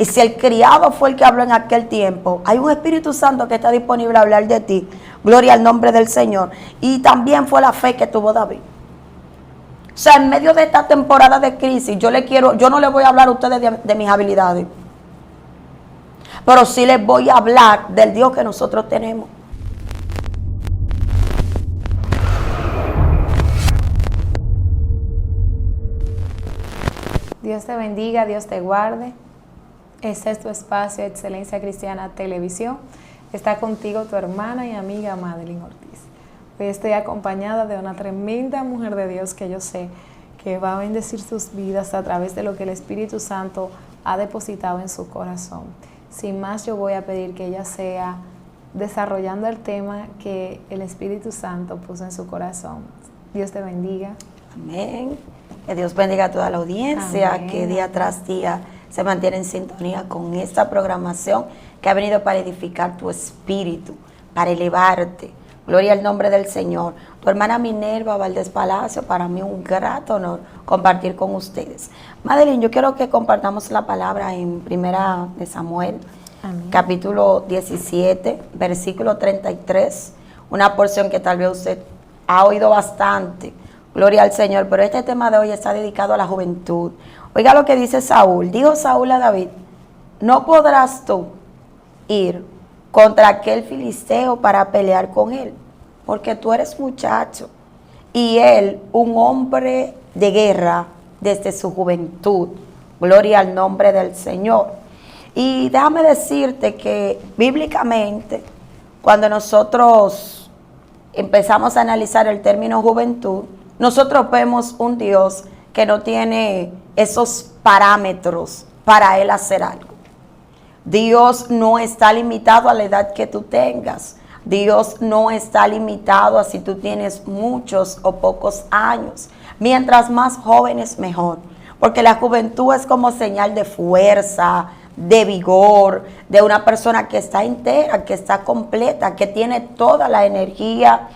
Y si el criado fue el que habló en aquel tiempo, hay un Espíritu Santo que está disponible a hablar de ti. Gloria al nombre del Señor. Y también fue la fe que tuvo David. O sea, en medio de esta temporada de crisis, yo no les voy a hablar a ustedes de mis habilidades. Pero sí les voy a hablar del Dios que nosotros tenemos. Dios te bendiga, Dios te guarde. Este es tu espacio Excelencia Cristiana Televisión. Está contigo tu hermana y amiga Madeline Ortiz. Hoy estoy acompañada de una tremenda mujer de Dios que yo sé que va a bendecir sus vidas a través de lo que el Espíritu Santo ha depositado en su corazón. Sin más, yo voy a pedir que ella sea desarrollando el tema que el Espíritu Santo puso en su corazón. Dios te bendiga. Amén. Que Dios bendiga a toda la audiencia. Amén. Que día tras día se mantiene en sintonía con esta programación que ha venido para edificar tu espíritu, para elevarte. Gloria al nombre del Señor. Tu hermana Minerva Valdés Palacio, para mí un grato honor compartir con ustedes. Madeline, yo quiero que compartamos la palabra en Primera de Samuel, amén, capítulo 17, versículo 33, una porción que tal vez usted ha oído bastante. Gloria al Señor, pero este tema de hoy está dedicado a la juventud. Oiga lo que dice Saúl. Dijo Saúl a David: no podrás tú ir contra aquel filisteo para pelear con él, porque tú eres muchacho y él un hombre de guerra desde su juventud. Gloria al nombre del Señor. Y déjame decirte que bíblicamente, cuando nosotros empezamos a analizar el término juventud, nosotros vemos un Dios que no tiene esos parámetros para él hacer algo. Dios no está limitado a la edad que tú tengas. Dios no está limitado a si tú tienes muchos o pocos años. Mientras más jóvenes, mejor. Porque la juventud es como señal de fuerza, de vigor, de una persona que está entera, que está completa, que tiene toda la energía.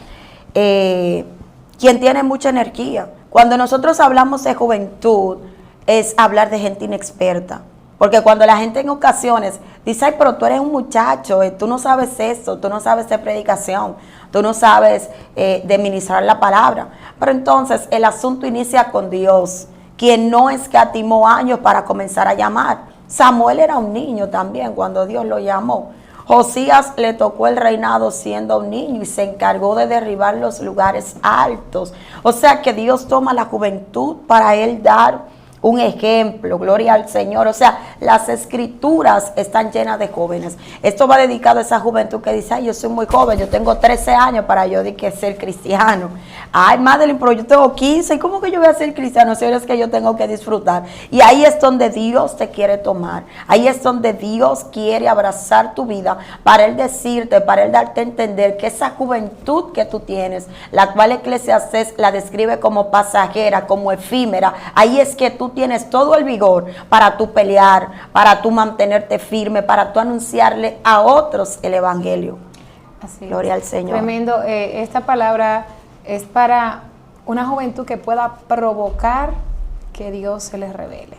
Quien tiene mucha energía. Cuando nosotros hablamos de juventud, es hablar de gente inexperta. Porque cuando la gente en ocasiones dice: ay, pero tú eres un muchacho, tú no sabes eso, tú no sabes de predicación, tú no sabes de ministrar la palabra. Pero entonces el asunto inicia con Dios, quien no escatimó años para comenzar a llamar. Samuel era un niño también cuando Dios lo llamó. Josías le tocó el reinado siendo un niño y se encargó de derribar los lugares altos. O sea que Dios toma la juventud para él dar un ejemplo. Gloria al Señor. O sea, las escrituras están llenas de jóvenes. Esto va dedicado a esa juventud que dice: ay, yo soy muy joven, yo tengo 13 años para yo de que ser cristiano. Ay, Madeline, pero yo tengo 15, ¿y cómo que yo voy a ser cristiano? Si es que yo tengo que disfrutar. Y ahí es donde Dios te quiere tomar. Ahí es donde Dios quiere abrazar tu vida para Él decirte, para Él darte a entender que esa juventud que tú tienes, la cual Eclesiastés la describe como pasajera, como efímera, ahí es que tú tienes todo el vigor para tú pelear, para tú mantenerte firme, para tú anunciarle a otros el evangelio. Así Gloria es. al Señor. Tremendo. Esta palabra es para una juventud que pueda provocar que Dios se les revele.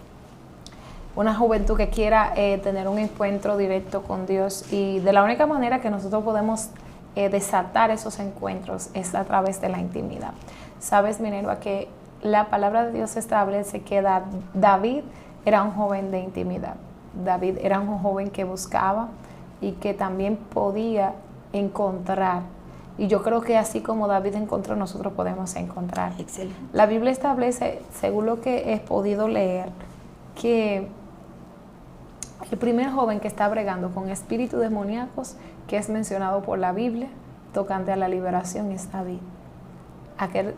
Una juventud que quiera tener un encuentro directo con Dios, y de la única manera que nosotros podemos desatar esos encuentros es a través de la intimidad. Sabes, Minerva, que la palabra de Dios establece que David era un joven de intimidad. David era un joven que buscaba y que también podía encontrar. Y yo creo que así como David encontró, nosotros podemos encontrar. Excelente. La Biblia establece, según lo que he podido leer, que el primer joven que está bregando con espíritus demoníacos, que es mencionado por la Biblia, tocante a la liberación, es David.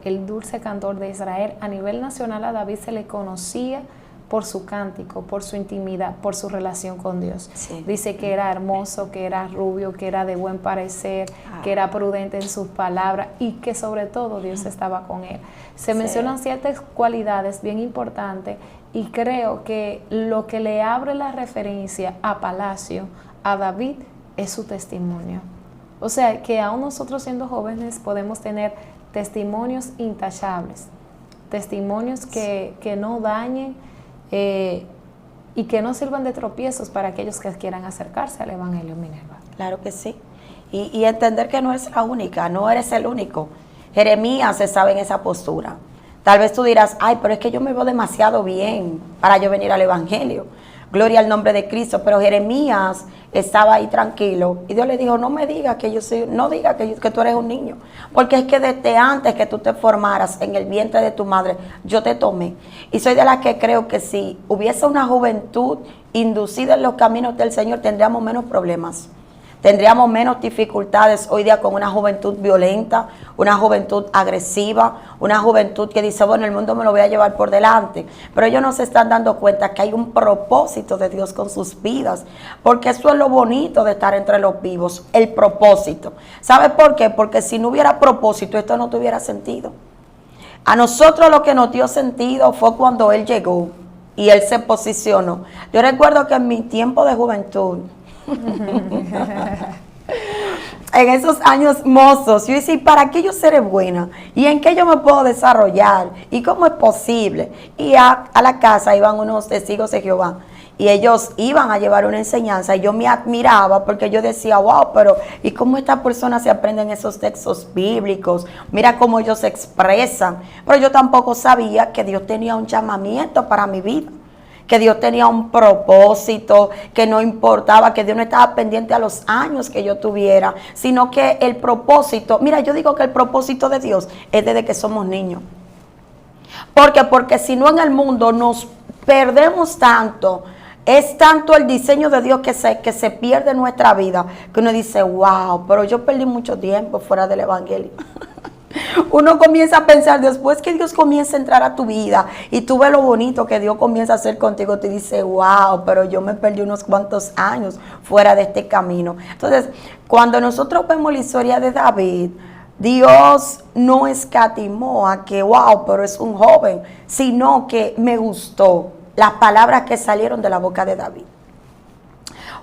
El dulce cantor de Israel. A nivel nacional a David se le conocía por su cántico, por su intimidad, por su relación con Dios. Sí. Dice que era hermoso, que era rubio, que era de buen parecer, que era prudente en sus palabras y que sobre todo Dios estaba con él. Se mencionan ciertas cualidades bien importantes, y creo que lo que le abre la referencia a Palacio, a David, es su testimonio. O sea, que aún nosotros siendo jóvenes podemos tener testimonios intachables, testimonios que no dañen y que no sirvan de tropiezos para aquellos que quieran acercarse al Evangelio, Minerva. Claro que sí. Y entender que no eres la única, no eres el único. Jeremías estaba en esa postura. Tal vez tú dirás, ay, pero es que yo me veo demasiado bien para yo venir al Evangelio. Gloria al nombre de Cristo. Pero Jeremías estaba ahí tranquilo. Y Dios le dijo, no me digas que yo soy, no digas que tú eres un niño. Porque es que desde antes que tú te formaras en el vientre de tu madre, yo te tomé. Y soy de las que creo que si hubiese una juventud inducida en los caminos del Señor, tendríamos menos problemas. Tendríamos menos dificultades hoy día con una juventud violenta, una juventud agresiva, una juventud que dice, bueno, el mundo me lo voy a llevar por delante. Pero ellos no se están dando cuenta que hay un propósito de Dios con sus vidas, porque eso es lo bonito de estar entre los vivos, el propósito. ¿Sabe por qué? Porque si no hubiera propósito, esto no tuviera sentido. A nosotros lo que nos dio sentido fue cuando Él llegó y Él se posicionó. Yo recuerdo que en mi tiempo de juventud, en esos años mozos, yo decía, ¿para qué yo seré buena? ¿Y en qué yo me puedo desarrollar? ¿Y cómo es posible? Y a la casa iban unos testigos de Jehová y ellos iban a llevar una enseñanza y yo me admiraba porque yo decía, wow, pero ¿y cómo estas personas se aprenden esos textos bíblicos? Mira cómo ellos se expresan. Pero yo tampoco sabía que Dios tenía un llamamiento para mi vida, que Dios tenía un propósito, que no importaba, que Dios no estaba pendiente a los años que yo tuviera, sino que el propósito, mira, yo digo que el propósito de Dios es desde que somos niños. ¿Por qué? Porque si no en el mundo nos perdemos tanto, es tanto el diseño de Dios que se pierde en nuestra vida, que uno dice, wow, pero yo perdí mucho tiempo fuera del Evangelio. Uno comienza a pensar, después que Dios comienza a entrar a tu vida y tú ves lo bonito que Dios comienza a hacer contigo, te dice, wow, pero yo me perdí unos cuantos años fuera de este camino. Entonces, cuando nosotros vemos la historia de David, Dios no escatimó a que, wow, pero es un joven, sino que me gustó las palabras que salieron de la boca de David.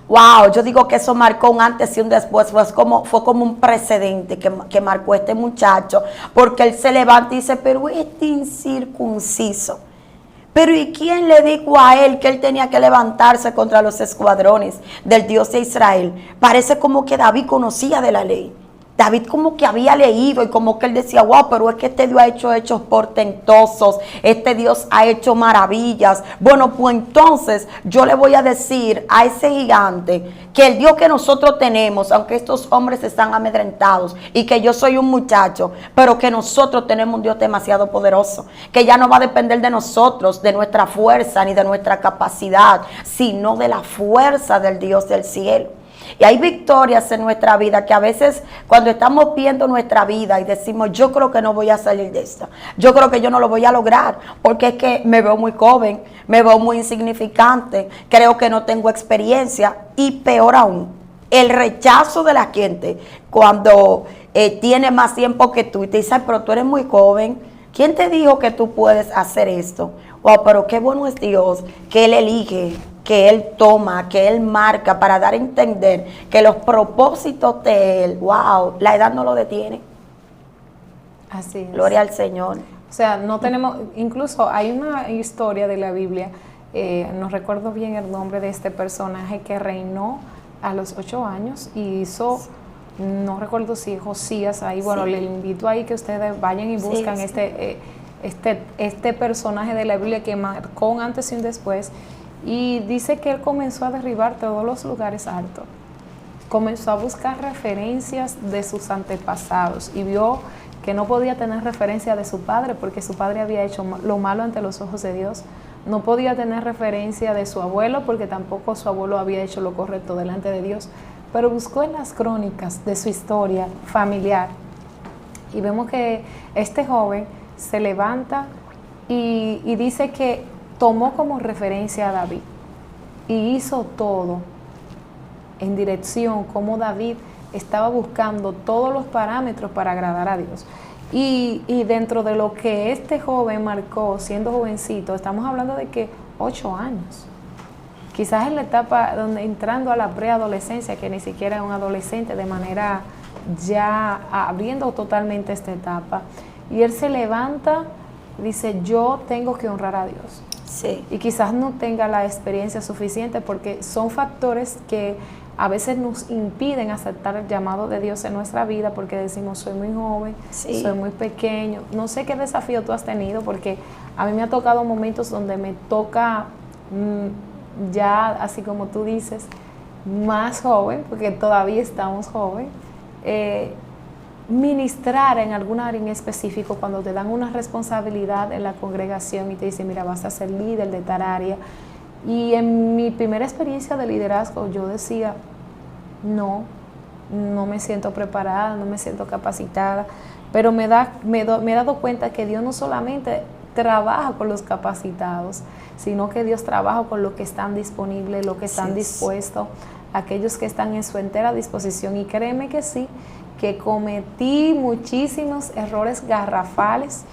Wow, yo digo que eso marcó un antes y un después, fue como un precedente que marcó este muchacho, porque él se levanta y dice, pero este incircunciso, pero ¿y quién le dijo a él que él tenía que levantarse contra los escuadrones del Dios de Israel? Parece como que David conocía de la ley. David como que había leído y como que él decía, wow, pero es que este Dios ha hecho hechos portentosos, este Dios ha hecho maravillas. Bueno, pues entonces yo le voy a decir a ese gigante que el Dios que nosotros tenemos, aunque estos hombres están amedrentados y que yo soy un muchacho, pero que nosotros tenemos un Dios demasiado poderoso, que ya no va a depender de nosotros, de nuestra fuerza ni de nuestra capacidad, sino de la fuerza del Dios del cielo. Y hay victorias en nuestra vida que a veces cuando estamos viendo nuestra vida y decimos, yo creo que no voy a salir de esta, yo creo que yo no lo voy a lograr, porque es que me veo muy joven, me veo muy insignificante, creo que no tengo experiencia y peor aún, el rechazo de la gente cuando tiene más tiempo que tú y te dice, pero tú eres muy joven, ¿quién te dijo que tú puedes hacer esto? Wow, pero qué bueno es Dios que Él elige, que Él toma, que Él marca para dar a entender que los propósitos de Él, wow, la edad no lo detiene. Así es. Gloria al Señor. O sea, no tenemos, incluso hay una historia de la Biblia, no recuerdo bien el nombre de este personaje que reinó a los 8 años y hizo, no recuerdo si Josías, ahí, bueno, le invito ahí que ustedes vayan y buscan este personaje de la Biblia que marcó un antes y un después. Y dice que él comenzó a derribar todos los lugares altos, comenzó a buscar referencias de sus antepasados y vio que no podía tener referencia de su padre porque su padre había hecho lo malo ante los ojos de Dios. No podía tener referencia de su abuelo porque tampoco su abuelo había hecho lo correcto delante de Dios. Pero buscó en las crónicas de su historia familiar y vemos que este joven se levanta y dice que tomó como referencia a David y hizo todo en dirección como David estaba buscando todos los parámetros para agradar a Dios. Y dentro de lo que este joven marcó siendo jovencito, estamos hablando de que 8 años. Quizás en la etapa donde entrando a la preadolescencia, que ni siquiera es un adolescente, de manera ya abriendo totalmente esta etapa. Y él se levanta, dice, yo tengo que honrar a Dios. Sí. Y quizás no tenga la experiencia suficiente porque son factores que a veces nos impiden aceptar el llamado de Dios en nuestra vida porque decimos, soy muy joven, Sí. soy muy pequeño. No sé qué desafío tú has tenido porque a mí me ha tocado momentos donde me toca ya, así como tú dices, más joven, porque todavía estamos jóvenes, ministrar en alguna área en específico cuando te dan una responsabilidad en la congregación y te dicen, mira, vas a ser líder de tal área. Y en mi primera experiencia de liderazgo yo decía, no me siento preparada, no me siento capacitada, pero me he dado cuenta que Dios no solamente trabaja con los capacitados, sino que Dios trabaja con los que están disponibles, los que están dispuestos, aquellos que están en su entera disposición. Y créeme que sí, que cometí muchísimos errores garrafales,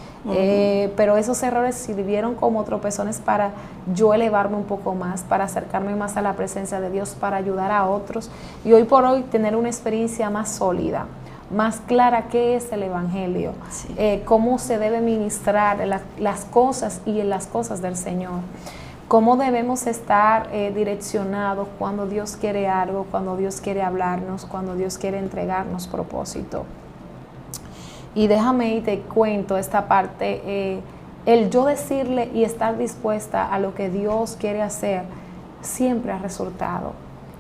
pero esos errores sirvieron como tropezones para yo elevarme un poco más, para acercarme más a la presencia de Dios, para ayudar a otros y hoy por hoy tener una experiencia más sólida, más clara qué es el Evangelio, cómo se debe ministrar en las cosas y en las cosas del Señor. Cómo debemos estar direccionados cuando Dios quiere algo, cuando Dios quiere hablarnos, cuando Dios quiere entregarnos propósito. Y déjame y te cuento esta parte, el yo decirle y estar dispuesta a lo que Dios quiere hacer siempre ha resultado.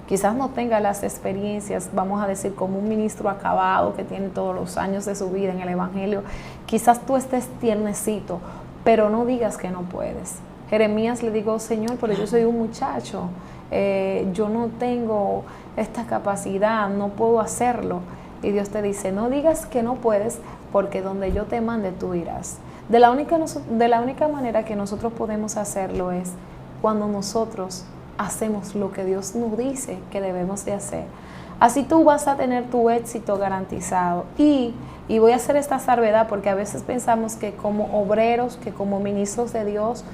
Quizás no tenga las experiencias, vamos a decir, como un ministro acabado que tiene todos los años de su vida en el Evangelio. Quizás tú estés tiernecito, pero no digas que no puedes. Jeremías le dijo, Señor, pero yo soy un muchacho, yo no tengo esta capacidad, no puedo hacerlo. Y Dios te dice, no digas que no puedes, porque donde yo te mande tú irás. De la única manera que nosotros podemos hacerlo es cuando nosotros hacemos lo que Dios nos dice que debemos de hacer. Así tú vas a tener tu éxito garantizado. Y voy a hacer esta salvedad porque a veces pensamos que como obreros, que como ministros de Dios,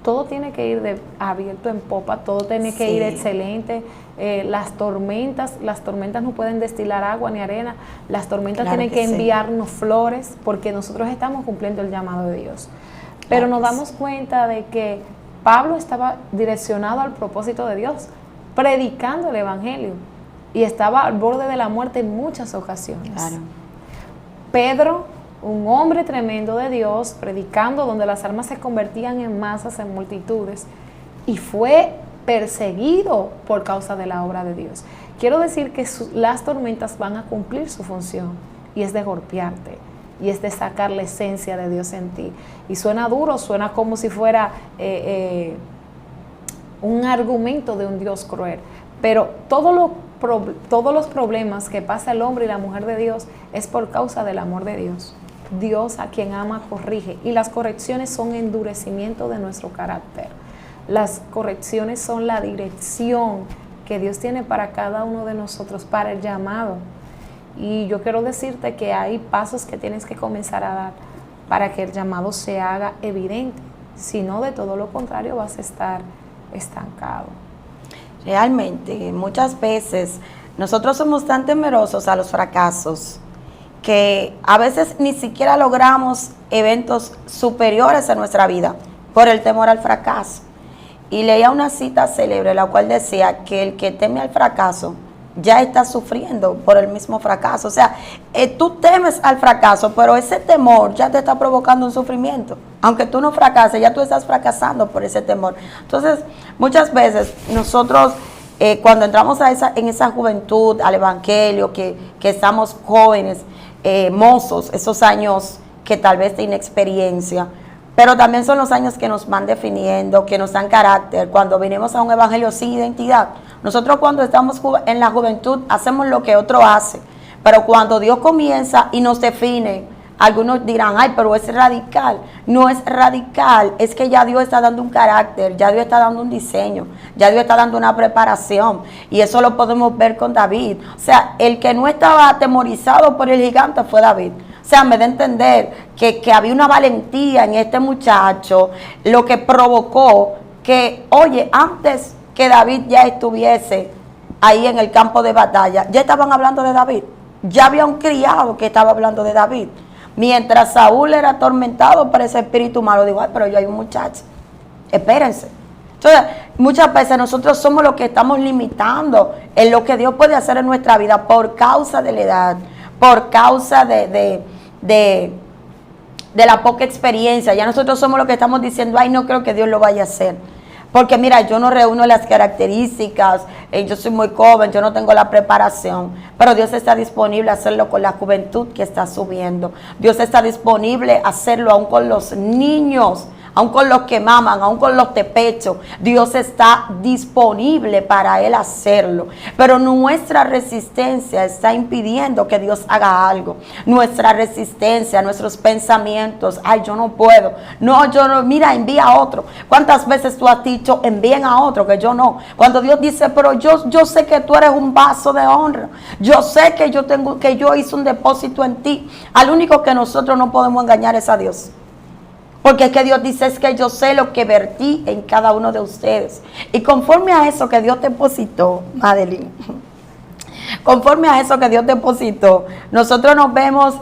todo tiene que ir abierto en popa, todo tiene que ir excelente. Las tormentas no pueden destilar agua ni arena, las tormentas tienen que enviarnos flores porque nosotros estamos cumpliendo el llamado de Dios. Pero nos damos cuenta de que Pablo estaba direccionado al propósito de Dios, predicando el Evangelio y estaba al borde de la muerte en muchas ocasiones. Claro. Pedro, un hombre tremendo de Dios, predicando donde las almas se convertían en masas, en multitudes, y fue perseguido por causa de la obra de Dios. Quiero decir que las tormentas van a cumplir su función, y es de golpearte, y es de sacar la esencia de Dios en ti. Y suena duro, suena como si fuera un argumento de un Dios cruel, pero todos los problemas que pasa el hombre y la mujer de Dios es por causa del amor de Dios. Dios a quien ama corrige, y las correcciones son endurecimiento de nuestro carácter. Las correcciones son la dirección que Dios tiene para cada uno de nosotros, para el llamado. Y yo quiero decirte que hay pasos que tienes que comenzar a dar para que el llamado se haga evidente. Si no, de todo lo contrario, vas a estar estancado. Realmente, muchas veces nosotros somos tan temerosos a los fracasos que a veces ni siquiera logramos eventos superiores en nuestra vida por el temor al fracaso. Y leía una cita célebre, la cual decía que el que teme al fracaso ya está sufriendo por el mismo fracaso. O sea, tú temes al fracaso, pero ese temor ya te está provocando un sufrimiento. Aunque tú no fracases, ya tú estás fracasando por ese temor. Entonces, muchas veces nosotros, cuando entramos en esa juventud, al evangelio, que estamos jóvenes, mozos, esos años que tal vez de inexperiencia, pero también son los años que nos van definiendo, que nos dan carácter. Cuando venimos a un evangelio sin identidad, nosotros cuando estamos en la juventud hacemos lo que otro hace, pero cuando Dios comienza y nos define, algunos dirán, ay, pero es radical. No es radical, es que ya Dios está dando un carácter, ya Dios está dando un diseño, ya Dios está dando una preparación, y eso lo podemos ver con David. O sea, el que no estaba atemorizado por el gigante fue David. O sea, me da a entender que había una valentía en este muchacho, lo que provocó que, oye, antes que David ya estuviese ahí en el campo de batalla, ya estaban hablando de David. Ya había un criado que estaba hablando de David. Mientras Saúl era atormentado por ese espíritu malo, digo, ay, pero yo hay un muchacho Espérense. Entonces, muchas veces nosotros somos los que estamos limitando en lo que Dios puede hacer en nuestra vida por causa de la edad, por causa de la poca experiencia. Ya nosotros somos los que estamos diciendo, ay, no creo que Dios lo vaya a hacer. Porque mira, yo no reúno las características, yo soy muy joven, yo no tengo la preparación, pero Dios está disponible a hacerlo con la juventud que está subiendo. Dios está disponible a hacerlo aún con los niños, aún con los que maman, aún con los de pecho. Dios está disponible para Él hacerlo. Pero nuestra resistencia está impidiendo que Dios haga algo. Nuestra resistencia, nuestros pensamientos, ay, yo no puedo. No, yo no, mira, envía a otro. ¿Cuántas veces tú has dicho, envíen a otro, que yo no? Cuando Dios dice, pero yo sé que tú eres un vaso de honra. Yo sé que yo hice un depósito en ti. Al único que nosotros no podemos engañar es a Dios. Porque es que Dios dice, es que yo sé lo que vertí en cada uno de ustedes. Y conforme a eso que Dios depositó, Madeline, conforme a eso que Dios depositó, nosotros nos vemos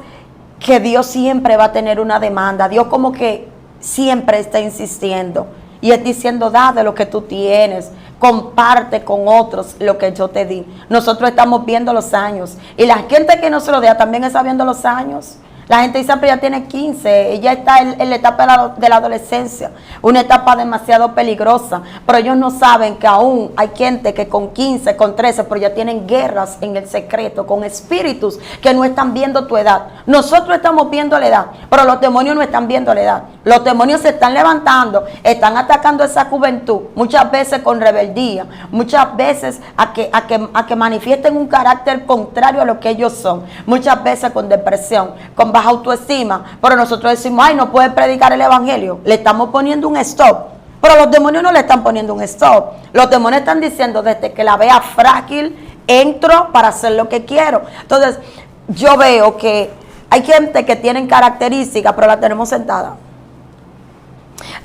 que Dios siempre va a tener una demanda. Dios como que siempre está insistiendo. Y es diciendo, da de lo que tú tienes. Comparte con otros lo que yo te di. Nosotros estamos viendo los años. Y la gente que nos rodea también está viendo los años. La gente dice, pero ya tiene 15, ella está en la etapa de la adolescencia, una etapa demasiado peligrosa, pero ellos no saben que aún hay gente que con 15, con 13, pero ya tienen guerras en el secreto, con espíritus que no están viendo tu edad. Nosotros estamos viendo la edad, pero los demonios no están viendo la edad. Los demonios se están levantando, están atacando esa juventud, muchas veces con rebeldía, muchas veces a que manifiesten un carácter contrario a lo que ellos son, muchas veces con depresión, con baja autoestima, pero nosotros decimos, ay, no puede predicar el evangelio, le estamos poniendo un stop, pero los demonios no le están poniendo un stop, los demonios están diciendo, desde que la vea frágil, entro para hacer lo que quiero. Entonces, yo veo que hay gente que tienen características, pero la tenemos sentada.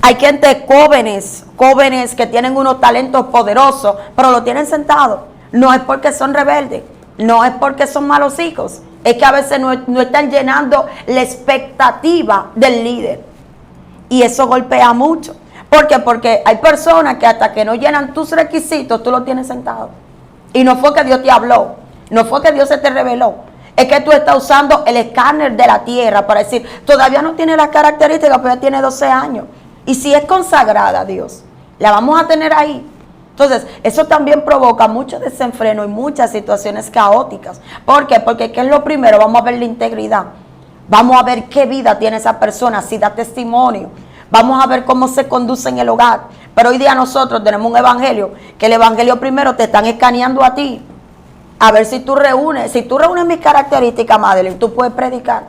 Hay gente jóvenes que tienen unos talentos poderosos, pero lo tienen sentado. No es porque son rebeldes, no es porque son malos hijos, es que a veces no están llenando la expectativa del líder. Y eso golpea mucho. ¿Por qué? Porque hay personas que hasta que no llenan tus requisitos, tú lo tienes sentado. Y no fue que Dios te habló, no fue que Dios se te reveló. Es que tú estás usando el escáner de la tierra para decir, todavía no tiene las características, pero ya tiene 12 años. Y si es consagrada a Dios, la vamos a tener ahí. Entonces, eso también provoca mucho desenfreno y muchas situaciones caóticas. ¿Por qué? Porque ¿qué es lo primero? Vamos a ver la integridad. Vamos a ver qué vida tiene esa persona, si da testimonio. Vamos a ver cómo se conduce en el hogar. Pero hoy día nosotros tenemos un evangelio, que el evangelio primero te están escaneando a ti. A ver si tú reúnes mis características, Madeline, tú puedes predicar.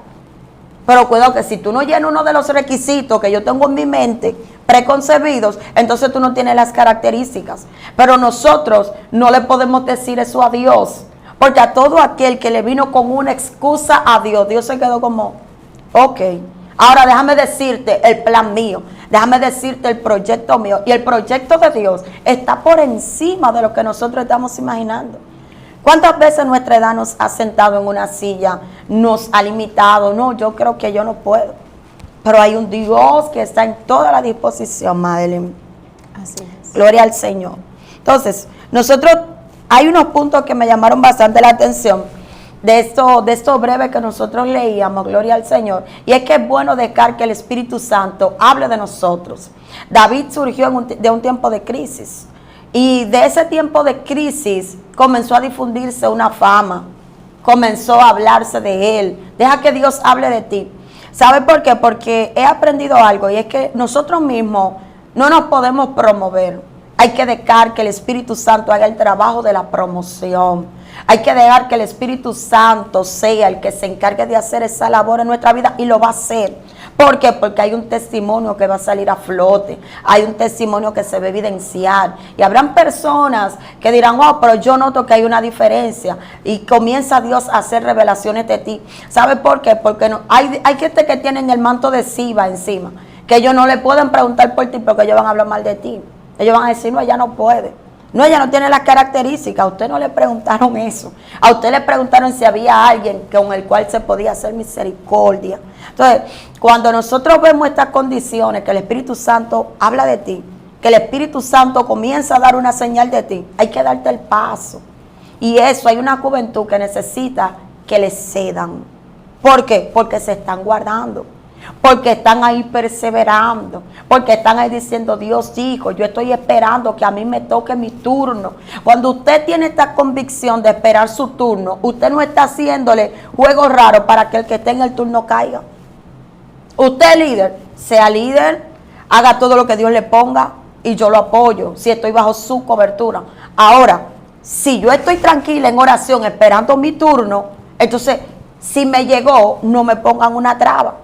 Pero cuidado que si tú no llenas uno de los requisitos que yo tengo en mi mente, preconcebidos, entonces tú no tienes las características. Pero nosotros no le podemos decir eso a Dios, porque a todo aquel que le vino con una excusa a Dios, Dios se quedó como, ok, ahora déjame decirte el plan mío, déjame decirte el proyecto mío, y el proyecto de Dios está por encima de lo que nosotros estamos imaginando. ¿Cuántas veces nuestra edad nos ha sentado en una silla, nos ha limitado? No, yo creo que yo no puedo. Pero hay un Dios que está en toda la disposición, Madeline. Así es. Gloria al Señor. Entonces, hay unos puntos que me llamaron bastante la atención de esto breve que nosotros leíamos, gloria al Señor. Y es que es bueno dejar que el Espíritu Santo hable de nosotros. David surgió de un tiempo de crisis. Y de ese tiempo de crisis comenzó a difundirse una fama, comenzó a hablarse de él. Deja que Dios hable de ti. ¿Sabe por qué? Porque he aprendido algo, y es que nosotros mismos no nos podemos promover. Hay que dejar que el Espíritu Santo haga el trabajo de la promoción. Hay que dejar que el Espíritu Santo sea el que se encargue de hacer esa labor en nuestra vida, y lo va a hacer. ¿Por qué? Porque hay un testimonio que va a salir a flote, hay un testimonio que se va a evidenciar, y habrán personas que dirán, wow, pero yo noto que hay una diferencia, y comienza Dios a hacer revelaciones de ti. ¿Sabe por qué? Porque no, hay gente que tienen el manto de Siba encima, que ellos no le pueden preguntar por ti porque ellos van a hablar mal de ti. Ellos van a decir, no, ella no puede. No, ella no tiene las características. A usted no le preguntaron eso. A usted le preguntaron si había alguien con el cual se podía hacer misericordia. Entonces, cuando nosotros vemos estas condiciones, que el Espíritu Santo habla de ti, que el Espíritu Santo comienza a dar una señal de ti, hay que darte el paso. Y eso, hay una juventud que necesita que le cedan. ¿Por qué? Porque se están guardando, porque están ahí perseverando, porque están ahí diciendo, Dios dijo, yo estoy esperando que a mí me toque mi turno. Cuando usted tiene esta convicción de esperar su turno, usted no está haciéndole juegos raros para que el que esté en el turno caiga. Usted es líder, sea líder, haga todo lo que Dios le ponga y yo lo apoyo si estoy bajo su cobertura. Ahora, si yo estoy tranquila en oración esperando mi turno, entonces si me llegó, no me pongan una traba.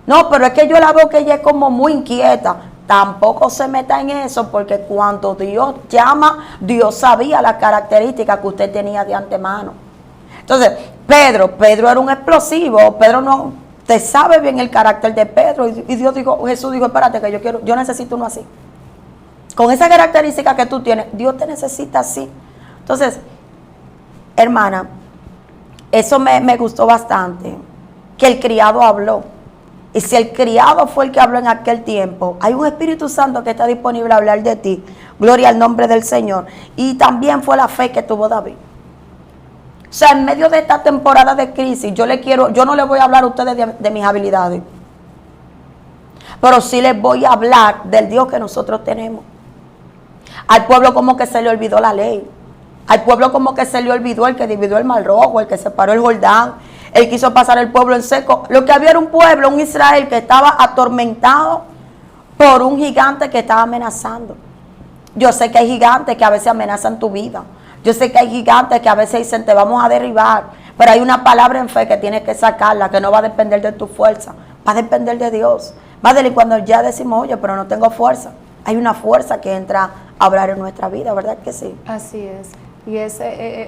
No, pero es que yo la veo que ella es como muy inquieta. Tampoco se meta en eso, porque cuando Dios llama, Dios sabía las características que usted tenía de antemano. Entonces, Pedro era un explosivo. Pedro no, te sabe bien el carácter de Pedro. Y Dios dijo, Jesús dijo, espérate que yo necesito uno así. Con esa característica que tú tienes, Dios te necesita así. Entonces, hermana, eso me gustó bastante, que el criado habló. Y si el criado fue el que habló en aquel tiempo, hay un Espíritu Santo que está disponible a hablar de ti. Gloria al nombre del Señor. Y también fue la fe que tuvo David. O sea, en medio de esta temporada de crisis, yo no les voy a hablar a ustedes de mis habilidades, pero sí les voy a hablar del Dios que nosotros tenemos. Al pueblo como que se le olvidó la ley. Al pueblo como que se le olvidó el que dividió el Mar Rojo, el que separó el Jordán, el que hizo pasar el pueblo en seco. Lo que había era un pueblo, un Israel que estaba atormentado por un gigante que estaba amenazando. Yo sé que hay gigantes que a veces amenazan tu vida. Yo sé que hay gigantes que a veces dicen te vamos a derribar. Pero hay una palabra en fe que tienes que sacarla, que no va a depender de tu fuerza, va a depender de Dios. Madre, cuando ya decimos, oye, pero no tengo fuerza, hay una fuerza que entra a obrar en nuestra vida, ¿verdad que sí? Así es. Y es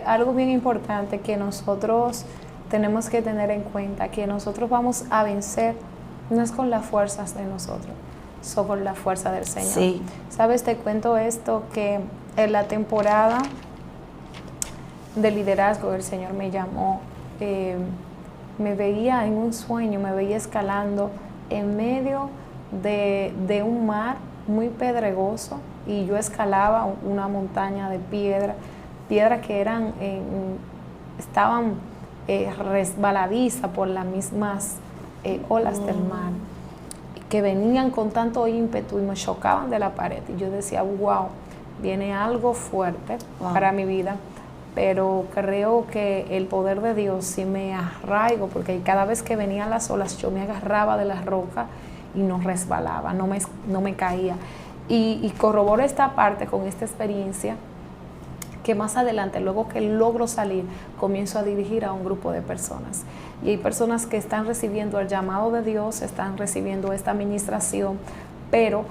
algo bien importante que nosotros tenemos que tener en cuenta, que nosotros vamos a vencer no es con las fuerzas de nosotros, sino con la fuerza del Señor. Sí. ¿Sabes? Te cuento esto, que en la temporada de liderazgo el Señor me llamó, me veía en un sueño, me veía escalando en medio de un mar muy pedregoso, y yo escalaba una montaña de piedras que estaban resbaladizas por las mismas olas del mar, que venían con tanto ímpetu y me chocaban de la pared. Y yo decía, wow, viene algo fuerte para mi vida, pero creo que el poder de Dios sí me arraigo, porque cada vez que venían las olas yo me agarraba de las rocas y no resbalaba, no me caía. Y corroboro esta parte con esta experiencia, que más adelante, luego que logro salir, comienzo a dirigir a un grupo de personas. Y hay personas que están recibiendo el llamado de Dios, están recibiendo esta administración, pero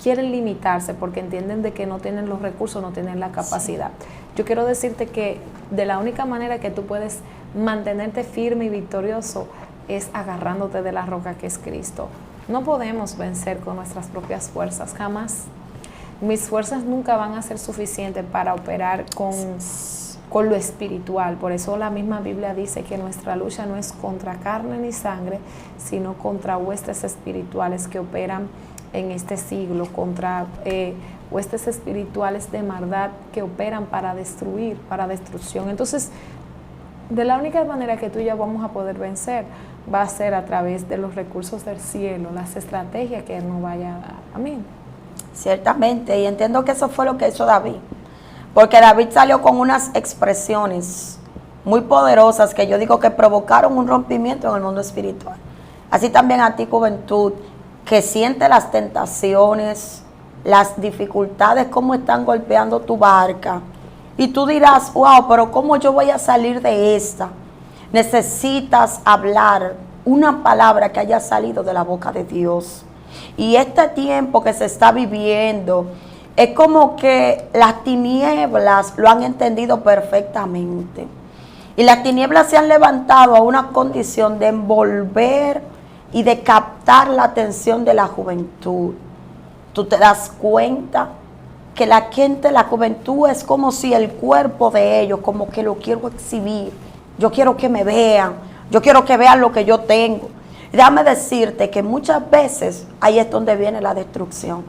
quieren limitarse porque entienden de que no tienen los recursos, no tienen la capacidad. Sí. Yo quiero decirte que de la única manera que tú puedes mantenerte firme y victorioso es agarrándote de la roca que es Cristo. No podemos vencer con nuestras propias fuerzas, jamás. Mis fuerzas nunca van a ser suficientes para operar con lo espiritual. Por eso la misma Biblia dice que nuestra lucha no es contra carne ni sangre, sino contra huestes espirituales que operan en este siglo, contra huestes espirituales de maldad que operan para destruir, para destrucción. Entonces, de la única manera que tú y yo vamos a poder vencer va a ser a través de los recursos del cielo, las estrategias que Él nos vaya a dar. Amén. Ciertamente, y entiendo que eso fue lo que hizo David, porque David salió con unas expresiones muy poderosas que yo digo que provocaron un rompimiento en el mundo espiritual. Así también a ti, juventud, que siente las tentaciones, las dificultades, cómo están golpeando tu barca, y tú dirás, wow, pero ¿cómo yo voy a salir de esta? Necesitas hablar una palabra que haya salido de la boca de Dios. Y este tiempo que se está viviendo es como que las tinieblas lo han entendido perfectamente. Y las tinieblas se han levantado a una condición de envolver y de captar la atención de la juventud. Tú te das cuenta que la gente, la juventud es como si el cuerpo de ellos, como que lo quiero exhibir. Yo quiero que me vean, yo quiero que vean lo que yo tengo. Déjame decirte que muchas veces ahí es donde viene la destrucción.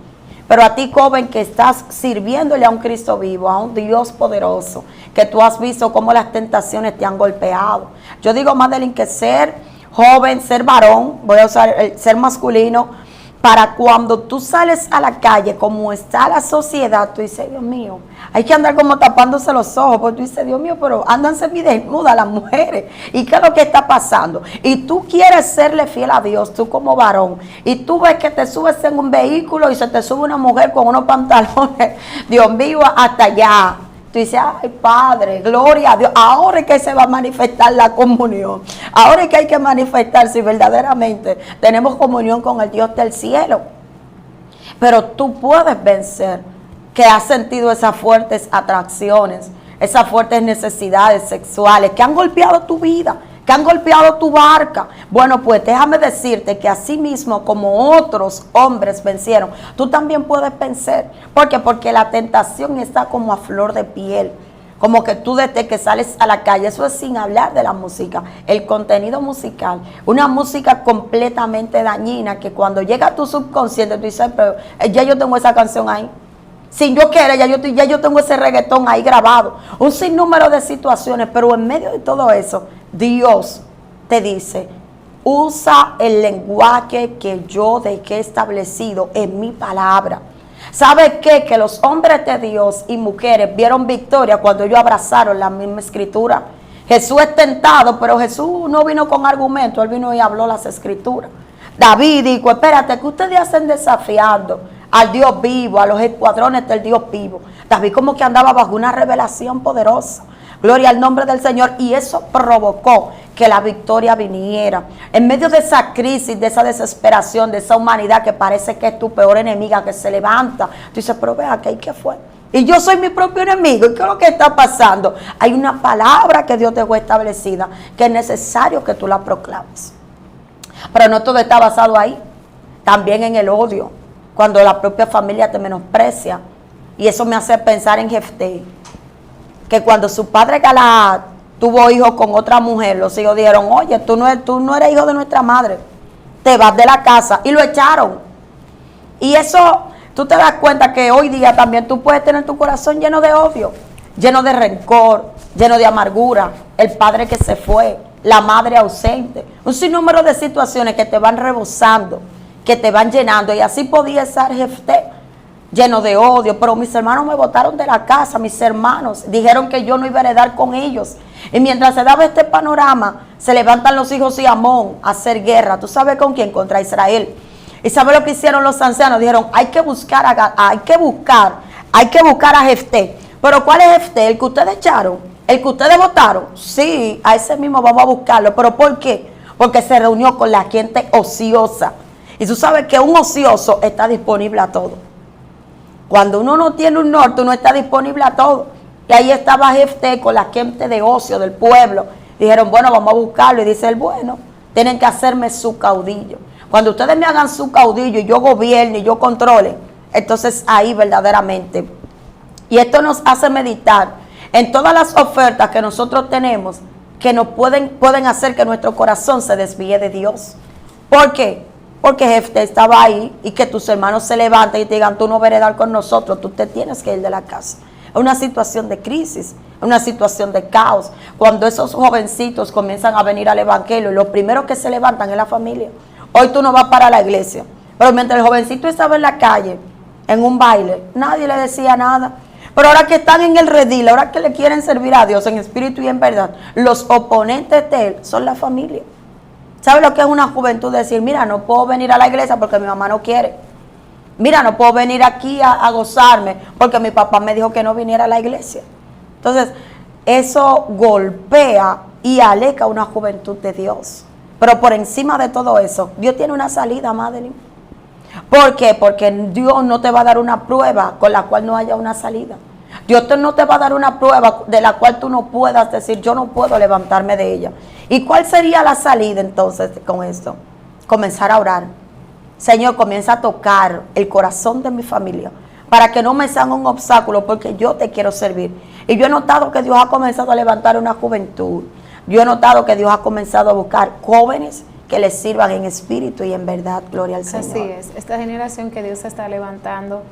Pero a ti, joven, que estás sirviéndole a un Cristo vivo, a un Dios poderoso, que tú has visto cómo las tentaciones te han golpeado. Yo digo, Madeline, que ser joven, ser varón, voy a usar el ser masculino, para cuando tú sales a la calle, como está la sociedad, tú dices, Dios mío, hay que andar como tapándose los ojos, porque tú dices, Dios mío, pero andan semidesnudas las mujeres, ¿y qué es lo que está pasando? Y tú quieres serle fiel a Dios, tú como varón, y tú ves que te subes en un vehículo y se te sube una mujer con unos pantalones, Dios mío, hasta allá. Tú dices, ay Padre, gloria a Dios, ahora es que se va a manifestar la comunión, ahora es que hay que manifestar si verdaderamente tenemos comunión con el Dios del cielo. Pero tú puedes vencer que has sentido esas fuertes atracciones, esas fuertes necesidades sexuales que han golpeado tu vida, que han golpeado tu barca. Bueno, pues déjame decirte que así mismo como otros hombres vencieron, tú también puedes vencer. ¿Por qué? Porque la tentación está como a flor de piel. Como que tú desde que sales a la calle, eso es sin hablar de la música, el contenido musical, una música completamente dañina que cuando llega a tu subconsciente tú dices, pero ya yo tengo esa canción ahí. Sin yo querer, ya yo tengo ese reggaetón ahí grabado. Un sinnúmero de situaciones, pero en medio de todo eso, Dios te dice, usa el lenguaje que yo dejé establecido en mi palabra. ¿Sabe qué? Que los hombres de Dios y mujeres vieron victoria cuando ellos abrazaron la misma escritura. Jesús es tentado, pero Jesús no vino con argumentos, él vino y habló las escrituras. David dijo, espérate, que ustedes hacen desafiando al Dios vivo, a los escuadrones del Dios vivo. David como que andaba bajo una revelación poderosa. Gloria al nombre del Señor. Y eso provocó que la victoria viniera. En medio de esa crisis, de esa desesperación, de esa humanidad que parece que es tu peor enemiga, que se levanta. Tú dices, pero vea, ¿qué fue? Y yo soy mi propio enemigo. ¿Y qué es lo que está pasando? Hay una palabra que Dios dejó establecida, que es necesario que tú la proclames. Pero no todo está basado ahí. También en el odio. Cuando la propia familia te menosprecia. Y eso me hace pensar en Jefté, que cuando su padre Galaad tuvo hijos con otra mujer, los hijos dijeron, oye, tú no eres hijo de nuestra madre, te vas de la casa, y lo echaron. Y eso, tú te das cuenta que hoy día también tú puedes tener tu corazón lleno de odio, lleno de rencor, lleno de amargura, el padre que se fue, la madre ausente, un sinnúmero de situaciones que te van rebosando, que te van llenando, y así podía estar Jefté, lleno de odio. Pero mis hermanos me botaron de la casa, mis hermanos dijeron que yo no iba a heredar con ellos. Y mientras se daba este panorama, se levantan los hijos de Amón a hacer guerra. ¿Tú sabes con quién? Contra Israel. ¿Y sabes lo que hicieron los ancianos? Dijeron, hay que buscar a Jefté. ¿Pero cuál es Jefté? ¿El que ustedes echaron? ¿El que ustedes votaron? Sí, a ese mismo vamos a buscarlo. ¿Pero por qué? Porque se reunió con la gente ociosa. Y tú sabes que un ocioso está disponible a todo. Cuando uno no tiene un norte, uno está disponible a todo. Y ahí estaba Jefté con la gente de ocio del pueblo. Dijeron, bueno, vamos a buscarlo. Y dice él, bueno, tienen que hacerme su caudillo. Cuando ustedes me hagan su caudillo y yo gobierne y yo controle, entonces ahí verdaderamente. Y esto nos hace meditar en todas las ofertas que nosotros tenemos que nos pueden hacer que nuestro corazón se desvíe de Dios. ¿Por qué? Porque Jefté estaba ahí y que tus hermanos se levanten y te digan, tú no vas a heredar con nosotros, tú te tienes que ir de la casa. Es una situación de crisis, es una situación de caos. Cuando esos jovencitos comienzan a venir al evangelio, los primeros que se levantan es la familia. Hoy tú no vas para la iglesia, pero mientras el jovencito estaba en la calle, en un baile, nadie le decía nada. Pero ahora que están en el redil, ahora que le quieren servir a Dios en espíritu y en verdad, los oponentes de él son la familia. ¿Sabe lo que es una juventud? Decir, mira, no puedo venir a la iglesia porque mi mamá no quiere. Mira, no puedo venir aquí a gozarme porque mi papá me dijo que no viniera a la iglesia. Entonces, eso golpea y aleja una juventud de Dios. Pero por encima de todo eso, Dios tiene una salida, Madeline. ¿Por qué? Porque Dios no te va a dar una prueba con la cual no haya una salida. Dios no te va a dar una prueba de la cual tú no puedas decir, yo no puedo levantarme de ella. ¿Y cuál sería la salida entonces con esto? Comenzar a orar. Señor, comienza a tocar el corazón de mi familia para que no me sean un obstáculo, porque yo te quiero servir. Y yo he notado que Dios ha comenzado a levantar una juventud. Yo he notado que Dios ha comenzado a buscar jóvenes que les sirvan en espíritu y en verdad. Gloria al Señor. Así es. Esta generación que Dios está levantando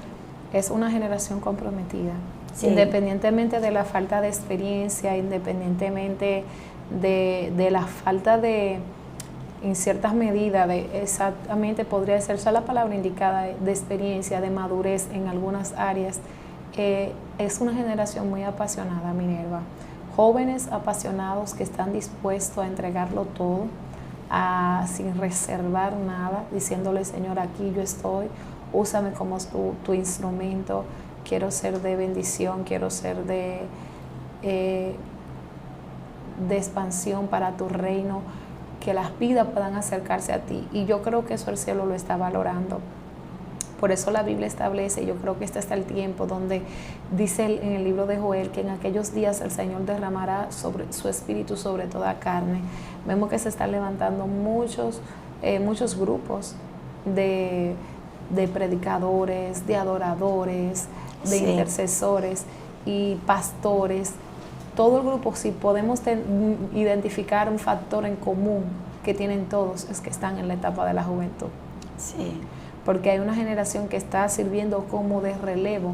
es una generación comprometida. Sí. Independientemente de la falta de experiencia, independientemente de la falta de, en ciertas medidas, de exactamente podría ser la palabra indicada, de experiencia, de madurez en algunas áreas, es una generación muy apasionada, Minerva. Jóvenes apasionados que están dispuestos a entregarlo todo, sin reservar nada, diciéndole: Señor, aquí yo estoy, úsame como tu instrumento, quiero ser de bendición, quiero ser de expansión para tu reino, que las vidas puedan acercarse a ti. Y yo creo que eso el cielo lo está valorando. Por eso la Biblia establece, yo creo que este está el tiempo donde dice en el libro de Joel que en aquellos días el Señor derramará sobre su espíritu sobre toda carne. Vemos que se están levantando muchos grupos de predicadores, de adoradores, de intercesores y pastores. Todo el grupo, si podemos identificar un factor en común que tienen todos, es que están en la etapa de la juventud. Sí. Porque hay una generación que está sirviendo como de relevo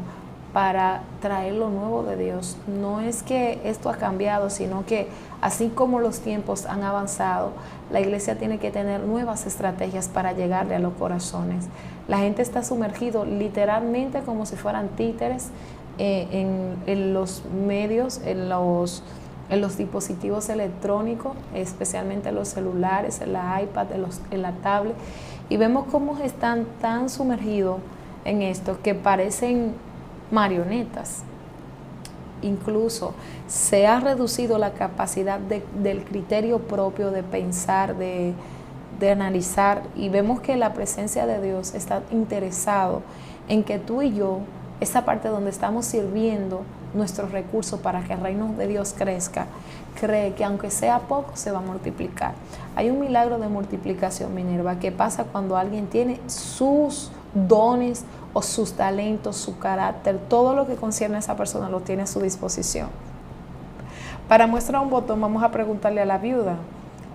para traer lo nuevo de Dios. No es que esto ha cambiado, sino que así como los tiempos han avanzado, la iglesia tiene que tener nuevas estrategias para llegarle a los corazones. La gente está sumergido literalmente como si fueran títeres en los medios, en los dispositivos electrónicos, especialmente en los celulares, en la iPad, en la tablet, y vemos cómo están tan sumergidos en esto que parecen marionetas. Incluso se ha reducido la capacidad del criterio propio de pensar, de analizar, y vemos que la presencia de Dios está interesado en que tú y yo, esa parte donde estamos sirviendo nuestros recursos para que el reino de Dios crezca, cree que aunque sea poco se va a multiplicar. Hay un milagro de multiplicación, Minerva, que pasa cuando alguien tiene sus dones o sus talentos, su carácter, todo lo que concierne a esa persona lo tiene a su disposición. Para muestra un botón, vamos a preguntarle a la viuda.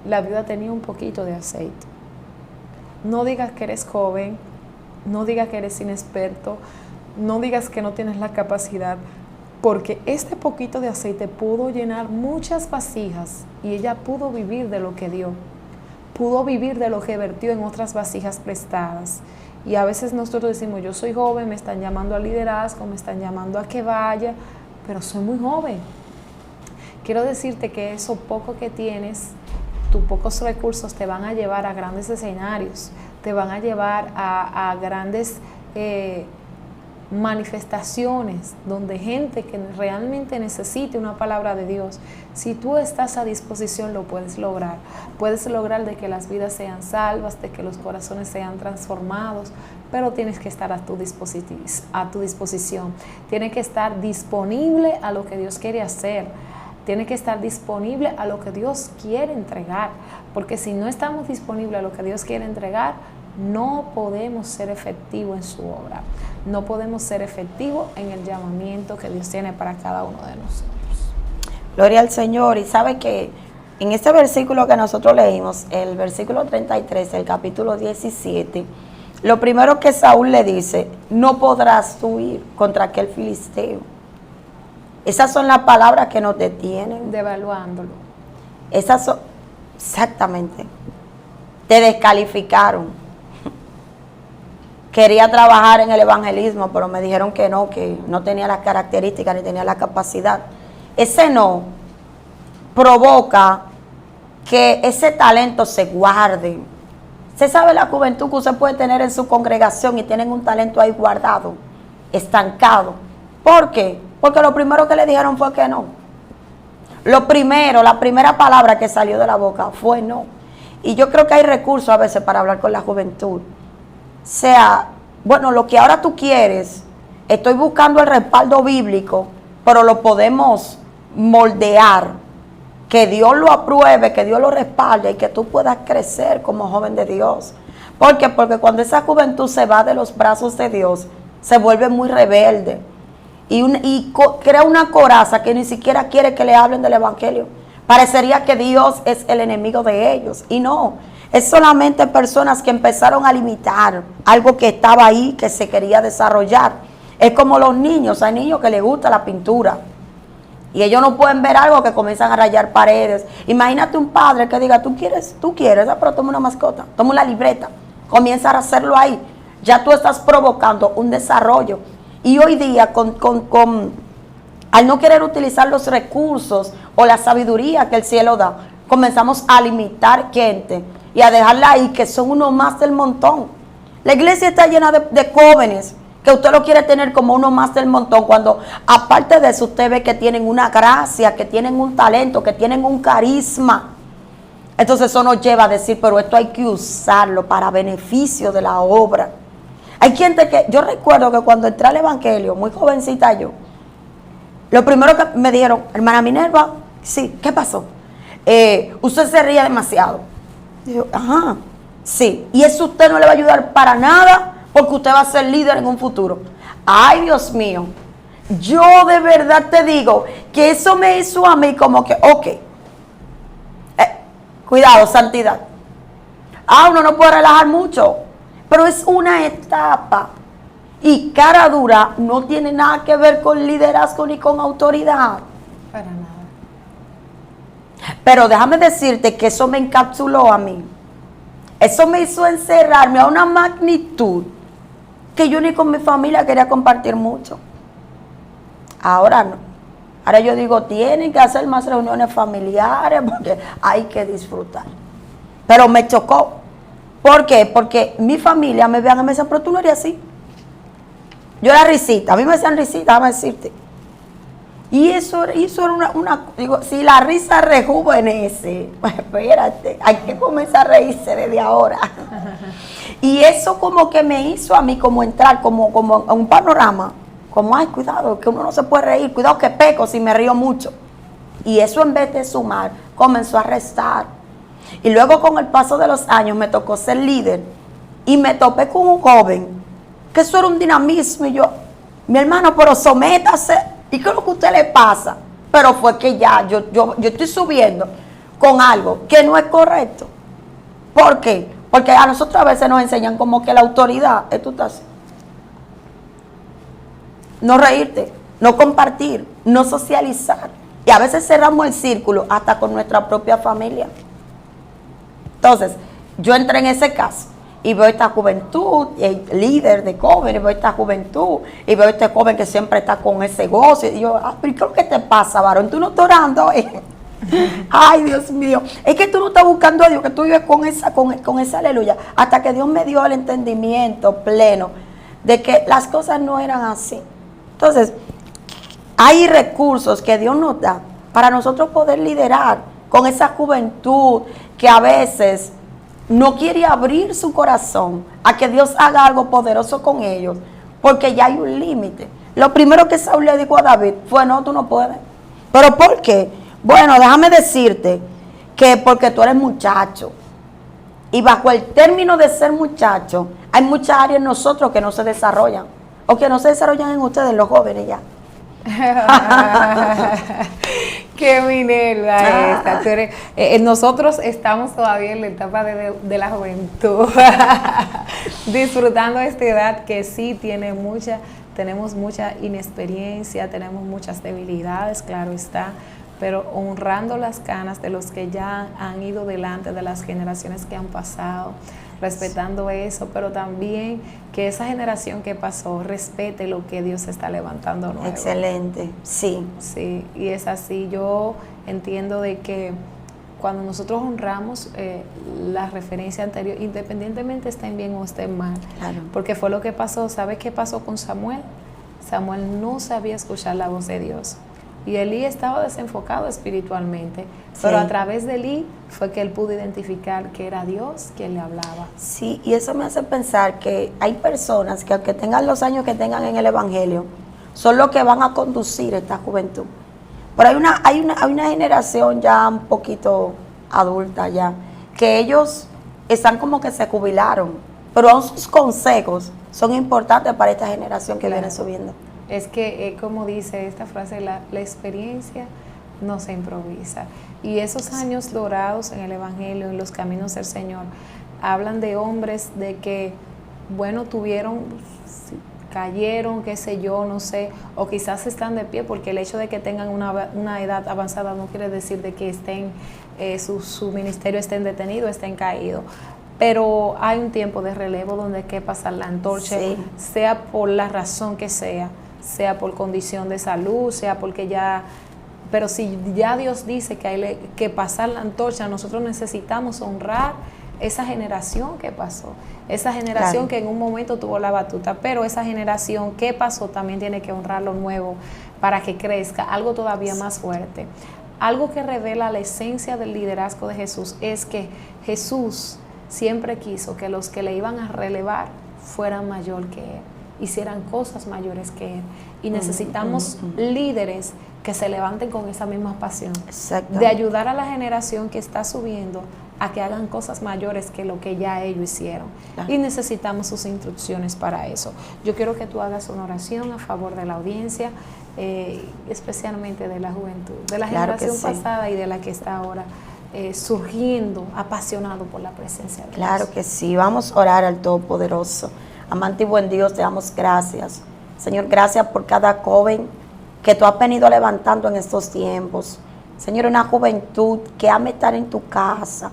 La viuda tenía un poquito de aceite. No digas que eres joven, no digas que eres inexperto, no digas que no tienes la capacidad, porque este poquito de aceite pudo llenar muchas vasijas y ella pudo vivir de lo que dio, pudo vivir de lo que vertió en otras vasijas prestadas. Y a veces nosotros decimos: yo soy joven, me están llamando a liderazgo, me están llamando a que vaya, pero soy muy joven. Quiero decirte que eso poco que tienes, tus pocos recursos te van a llevar a grandes escenarios, te van a llevar a grandes manifestaciones donde gente que realmente necesite una palabra de Dios, si tú estás a disposición, lo puedes lograr. Puedes lograr de que las vidas sean salvas, de que los corazones sean transformados, pero tienes que estar a tu disposición. Tienes que estar disponible a lo que Dios quiere hacer. Tiene que estar disponible a lo que Dios quiere entregar, porque si no estamos disponibles a lo que Dios quiere entregar, no podemos ser efectivos en su obra, no podemos ser efectivos en el llamamiento que Dios tiene para cada uno de nosotros. Gloria al Señor. Y sabe que en este versículo que nosotros leímos, el versículo 33 del capítulo 17, lo primero que Saúl le dice: no podrás huir contra aquel filisteo. Esas son las palabras que nos detienen. Devaluándolo. Esas son, exactamente. Te descalificaron. Quería trabajar en el evangelismo, pero me dijeron que no tenía las características ni tenía la capacidad. Ese no provoca que ese talento se guarde. Usted sabe la juventud que usted puede tener en su congregación y tienen un talento ahí guardado, estancado. ¿Por qué? Porque lo primero que le dijeron fue que no. La primera palabra que salió de la boca fue no. Y yo creo que hay recursos a veces para hablar con la juventud. Sea, bueno, lo que ahora tú quieres, estoy buscando el respaldo bíblico, pero lo podemos moldear, que Dios lo apruebe, que Dios lo respalde y que tú puedas crecer como joven de Dios. ¿Por qué? Porque cuando esa juventud se va de los brazos de Dios, se vuelve muy rebelde y crea una coraza que ni siquiera quiere que le hablen del evangelio. Parecería que Dios es el enemigo de ellos, y no. Es solamente personas que empezaron a limitar algo que estaba ahí, que se quería desarrollar. Es como los niños, hay niños que les gusta la pintura y ellos no pueden ver algo que comienzan a rayar paredes. Imagínate un padre que diga, tú quieres, pero toma una mascota, toma una libreta, comienza a hacerlo ahí. Ya tú estás provocando un desarrollo. Y hoy día, al no querer utilizar los recursos o la sabiduría que el cielo da, comenzamos a limitar gente y a dejarla ahí, que son uno más del montón. La iglesia está llena de jóvenes que usted lo quiere tener como uno más del montón, cuando aparte de eso usted ve que tienen una gracia, que tienen un talento, que tienen un carisma. Entonces eso nos lleva a decir, pero esto hay que usarlo para beneficio de la obra. Hay gente que, yo recuerdo que cuando entré al evangelio, muy jovencita yo, lo primero que me dijeron, hermana Minerva, sí, ¿qué pasó? Usted se ríe demasiado. Y yo, ajá, sí, y eso usted no le va a ayudar para nada, porque usted va a ser líder en un futuro. Ay, Dios mío, yo de verdad te digo que eso me hizo a mí como que, ok, cuidado, santidad. Uno no puede relajar mucho, pero es una etapa. Y cara dura no tiene nada que ver con liderazgo ni con autoridad. Para nada. Pero déjame decirte que eso me encapsuló a mí. Eso me hizo encerrarme a una magnitud que yo ni con mi familia quería compartir mucho. Ahora no. Ahora yo digo, tienen que hacer más reuniones familiares porque hay que disfrutar. Pero me chocó. ¿Por qué? Porque mi familia me vean y me dicen, pero tú no eres así. Yo era risita, a mí me decían risita, déjame decirte. Y eso era digo, si la risa rejuvenece, pues espérate, hay que comenzar a reírse desde ahora. Y eso como que me hizo a mí como entrar como en un panorama, como, ay, cuidado, que uno no se puede reír, cuidado que peco si me río mucho. Y eso en vez de sumar, comenzó a restar. Y luego con el paso de los años me tocó ser líder y me topé con un joven que eso era un dinamismo y yo, mi hermano, pero sométase. ¿Y qué es lo que a usted le pasa? Pero fue que ya, yo estoy subiendo con algo que no es correcto. ¿Por qué? Porque a nosotros a veces nos enseñan como que la autoridad es tú estás. No reírte, no compartir, no socializar. Y a veces cerramos el círculo hasta con nuestra propia familia. Entonces, yo entré en ese caso. Y veo esta juventud, el líder de jóvenes, veo esta juventud, y veo este joven que siempre está con ese gozo. Y yo, pero ¿qué es lo que te pasa, varón? ¿Tú no estás orando? Ay, Dios mío. Es que tú no estás buscando a Dios, que tú vives con esa aleluya. Hasta que Dios me dio el entendimiento pleno de que las cosas no eran así. Entonces, hay recursos que Dios nos da para nosotros poder liderar con esa juventud que a veces no quiere abrir su corazón a que Dios haga algo poderoso con ellos, porque ya hay un límite. Lo primero que Saúl le dijo a David fue, no, tú no puedes. ¿Pero por qué? Bueno, déjame decirte que porque tú eres muchacho. Y bajo el término de ser muchacho, hay muchas áreas en nosotros que no se desarrollan, o que no se desarrollan en ustedes, los jóvenes ya. Qué Minerva esta. Nosotros estamos todavía en la etapa de la juventud, disfrutando de esta edad que sí tenemos mucha inexperiencia, tenemos muchas debilidades, claro está, pero honrando las canas de los que ya han ido delante, de las generaciones que han pasado, respetando eso, pero también que esa generación que pasó respete lo que Dios está levantando nuevo. Excelente, sí. Sí, y es así. Yo entiendo de que cuando nosotros honramos la referencia anterior, independientemente estén bien o estén mal, Claro. porque fue lo que pasó. ¿Sabes qué pasó con Samuel? Samuel no sabía escuchar la voz de Dios. Y Elí estaba desenfocado espiritualmente, pero a través de Elí fue que él pudo identificar que era Dios quien le hablaba. Sí, y eso me hace pensar que hay personas que aunque tengan los años que tengan en el Evangelio, son los que van a conducir esta juventud. Pero hay una generación ya un poquito adulta ya, que ellos están como que se jubilaron, pero aún sus consejos son importantes para esta generación que viene subiendo. Es que, como dice esta frase, la experiencia no se improvisa. Y esos años dorados en el Evangelio, en los caminos del Señor, hablan de hombres de que, bueno, tuvieron cayeron, qué sé yo, no sé, o quizás están de pie, porque el hecho de que tengan una edad avanzada no quiere decir de que estén, su ministerio estén detenido, estén caídos. Pero hay un tiempo de relevo donde hay que pasar la antorcha, Sí. sea por la razón que sea por condición de salud, sea porque ya... Pero si ya Dios dice que hay que pasar la antorcha, nosotros necesitamos honrar esa generación que pasó, esa generación que en un momento tuvo la batuta, pero esa generación que pasó también tiene que honrar lo nuevo para que crezca algo todavía más fuerte. Algo que revela la esencia del liderazgo de Jesús es que Jesús siempre quiso que los que le iban a relevar fueran mayor que Él, hicieran cosas mayores que Él. Y necesitamos líderes que se levanten con esa misma pasión de ayudar a la generación que está subiendo a que hagan cosas mayores que lo que ya ellos hicieron. Y necesitamos sus instrucciones para eso. Yo quiero que tú hagas una oración a favor de la audiencia, especialmente de la juventud, de la generación pasada y de la que está ahora surgiendo, apasionado por la presencia de Dios. Claro que sí, vamos a orar al Todopoderoso. Amante y buen Dios, te damos gracias. Señor, gracias por cada joven que tú has venido levantando en estos tiempos. Señor, una juventud que ama estar en tu casa.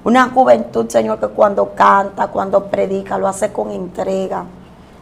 Una juventud, Señor, que cuando canta, cuando predica, lo hace con entrega.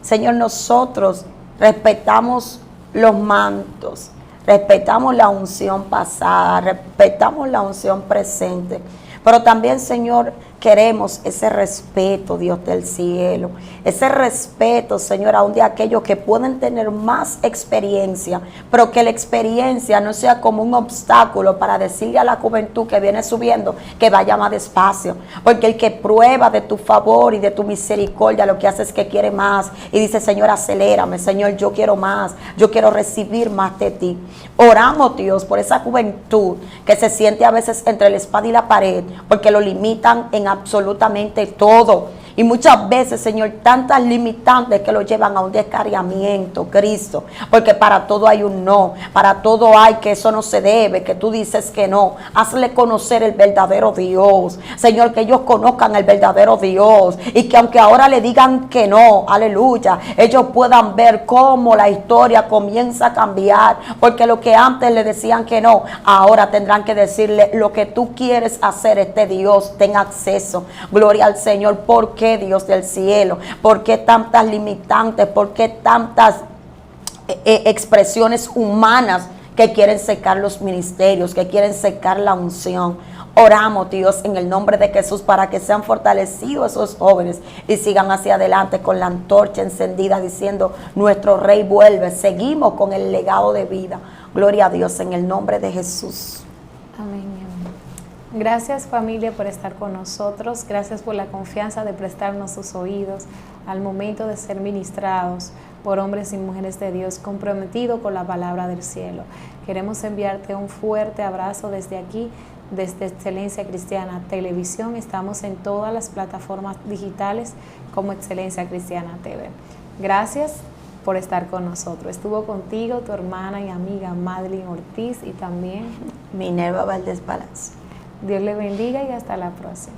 Señor, nosotros respetamos los mantos, respetamos la unción pasada, respetamos la unción presente. Pero también, Señor, queremos ese respeto, Dios del cielo. Ese respeto, Señor, aún de aquellos que pueden tener más experiencia, pero que la experiencia no sea como un obstáculo para decirle a la juventud que viene subiendo que vaya más despacio. Porque el que prueba de tu favor y de tu misericordia, lo que hace es que quiere más. Y dice, Señor, acelérame, Señor, yo quiero más. Yo quiero recibir más de ti. Oramos, Dios, por esa juventud que se siente a veces entre la espada y la pared, porque lo limitan en absolutamente todo. Y muchas veces, Señor, tantas limitantes que lo llevan a un descarriamiento, Cristo. Porque para todo hay un no. Para todo hay que eso no se debe, que tú dices que no. Hazle conocer el verdadero Dios. Señor, que ellos conozcan el verdadero Dios. Y que aunque ahora le digan que no, aleluya, ellos puedan ver cómo la historia comienza a cambiar. Porque lo que antes le decían que no, ahora tendrán que decirle lo que tú quieres hacer, este Dios, ten acceso. Gloria al Señor. ¿Por qué, Dios del cielo? ¿Por qué tantas limitantes? ¿Por qué tantas expresiones humanas que quieren secar los ministerios, que quieren secar la unción? Oramos, Dios, en el nombre de Jesús, para que sean fortalecidos esos jóvenes y sigan hacia adelante con la antorcha encendida, diciendo, nuestro Rey vuelve. Seguimos con el legado de vida. Gloria a Dios, en el nombre de Jesús. Amén. Gracias, familia, por estar con nosotros. Gracias por la confianza de prestarnos sus oídos al momento de ser ministrados por hombres y mujeres de Dios comprometidos con la palabra del cielo. Queremos enviarte un fuerte abrazo desde aquí, desde Excelencia Cristiana Televisión. Estamos en todas las plataformas digitales como Excelencia Cristiana TV. Gracias por estar con nosotros. Estuvo contigo tu hermana y amiga Madeline Ortiz y también Minerva Valdés Palacio. Dios le bendiga y hasta la próxima.